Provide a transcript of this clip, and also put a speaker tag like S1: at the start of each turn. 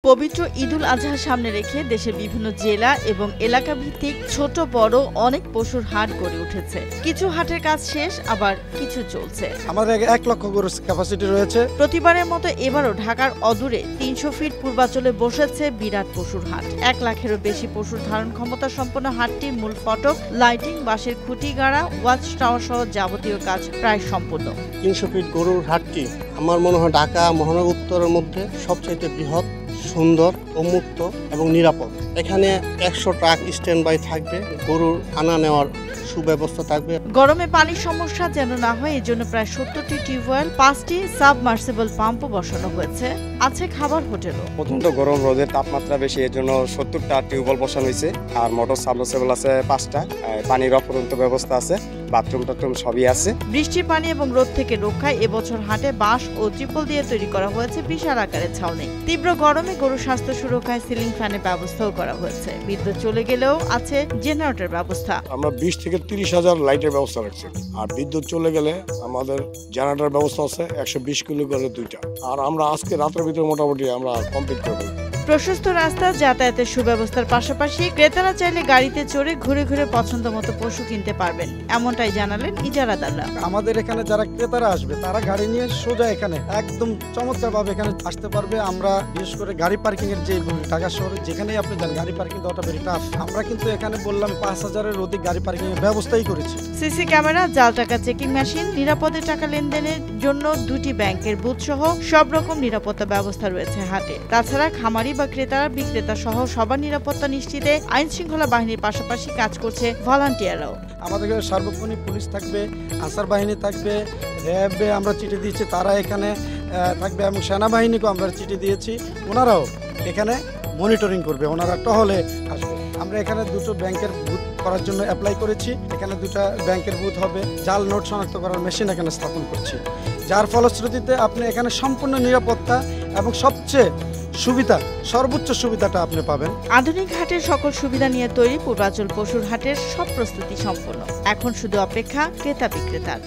S1: পবিত্র ঈদুল আজহা সামনে রেখে দেশের বিভিন্ন জেলা এবং এলাকা ভিত্তিক ছোট বড় অনেক পশুর হাট গড়ে উঠেছে। কিছু হাটের কাজ শেষ, আবার কিছু চলছে।
S2: আমাদের 1 লক্ষ গরুর ক্যাপাসিটি রয়েছে।
S1: প্রতিবারের মতো এবারও ঢাকার অদূরে 300 ফিট পূর্বাঞ্চলে বসেছে বিরাট পশুর হাট। 1 লাখেরও বেশি পশুর ধারণ ক্ষমতা সম্পন্ন হাটটির মূল ফটক, লাইটিং, বাঁশের খুঁটি গাড়া, ওয়াচ টাওয়ার সহ যাবতীয় কাজ প্রায় সম্পূর্ণ।
S3: 300 ফিট গরুর হাটটি আমার মনে হয় ঢাকা মহানগর উত্তরের মধ্যে সবচাইতে বৃহৎ, সুন্দর, উন্মুক্ত এবং নিরাপদ। এখানে 100 ট্রাক স্ট্যান্ড বাই থাকবে, গরুর আনা নেওয়ার সুব্যবস্থা থাকবে।
S1: গরমে পানির সমস্যা যেন না হয় এজন্য প্রায় 70টি টিউবওয়েল, 5টি সাবমার্সিবল পাম্পও বসানো হয়েছে। আছে খাবার হোটেলও।
S4: প্রচন্ড গরম, রোদের তাপমাত্রা বেশি, এর জন্য 70টা টিউবওয়েল বসানো হয়েছে। আর মোটর সাবমার্সিবল আছে 5টা, পানির অপরন্ত ব্যবস্থা আছে, বাথরুম টাথরুম সবই আছে।
S1: বৃষ্টির পানি এবং রোদ থেকে রক্ষায় এবছর হাটে বাঁশ ও ত্রিপল দিয়ে তৈরি করা হয়েছে বিশাল আকারের ছাউনি। তীব্র গরমে গরুর স্বাস্থ্য সুরক্ষায় সিলিং ফ্যানের ব্যবস্থাও করা হয়েছে। বিদ্যুৎ চলে গেলেও আছে জেনারেটর ব্যবস্থা।
S5: আমরা 20 থেকে 30 হাজার লাইটের ব্যবস্থা রাখছি। আর বিদ্যুৎ চলে গেলে আমাদের জেনারেটর ব্যবস্থা আছে 120 কিলো করে 2টা। আর আমরা আজকে রাতের ভিতরে মোটামুটি আমরা কমপ্লিট করব।
S1: প্রশস্ত রাস্তা, যাতায়াতের সুব্যবস্থার পাশাপাশি ক্রেতারা চাইলে গাড়িতে চড়ে ঘুরে ঘুরে পছন্দ মতো পশু কিনতে পারবেন, এমনটাই জানালেন ইজারাদাররা।
S2: আমাদের এখানে যারা ক্রেতারা আসবে তারা গাড়ি নিয়ে সোজা এখানে একদম চমৎকারভাবে এখানে আসতে পারবে। আমরা বিশেষ করে গাড়ি পার্কিং এর যে ঢাকা শহরে যেখানেই আপনি যান গাড়ি পার্কিং দেওয়াটা ভেরি টাফ। আমরা কিন্তু এখানে বললাম 5000-এর অধিক গাড়ি পার্কিং এর ব্যবস্থাই করেছি।
S1: সিসি ক্যামেরা, জাল টাকা চেকিং মেশিন, নিরাপদে টাকা লেনদেনের জন্য 2টি ব্যাংকের বুথ সহ সব রকম নিরাপত্তা ব্যবস্থা রয়েছে হাটে। তাছাড়া খামারি বা ক্রেতারা, বিক্রেতা সহ সবার নিরাপত্তা নিশ্চিতে আইন শৃঙ্খলা বাহিনীর পাশাপাশি কাজ করছে ভলান্টিয়াররাও।
S2: আমাদের সার্বক্ষণিক পুলিশ থাকবে, আনসার বাহিনী থাকবে, র্যাবে আমরা চিঠি দিয়েছি, তারা এখানে থাকবে এবং সেনাবাহিনীকেও আমরা চিঠি দিয়েছি, ওনারাও এখানে মনিটরিং করবে, ওনারা টহলে আসবে। আমরা এখানে 2টো ব্যাংকের বুথ করার জন্য অ্যাপ্লাই করেছি। এখানে 2টা ব্যাংকের বুথ হবে। জাল নোট শনাক্ত করার মেশিন এখানে স্থাপন করছি, যার ফলশ্রুতিতে আপনি এখানে সম্পূর্ণ নিরাপত্তা এবং সবচেয়ে সর্বোচ্চ সুবিধাটা আপনি পাবেন।
S1: আধুনিক হাটের সকল সুবিধা নিয়ে তৈরি পূর্বাঞ্চল পশুর হাটের সব প্রস্তুতি সম্পন্ন। এখন শুধু অপেক্ষা ক্রেতা বিক্রেতার।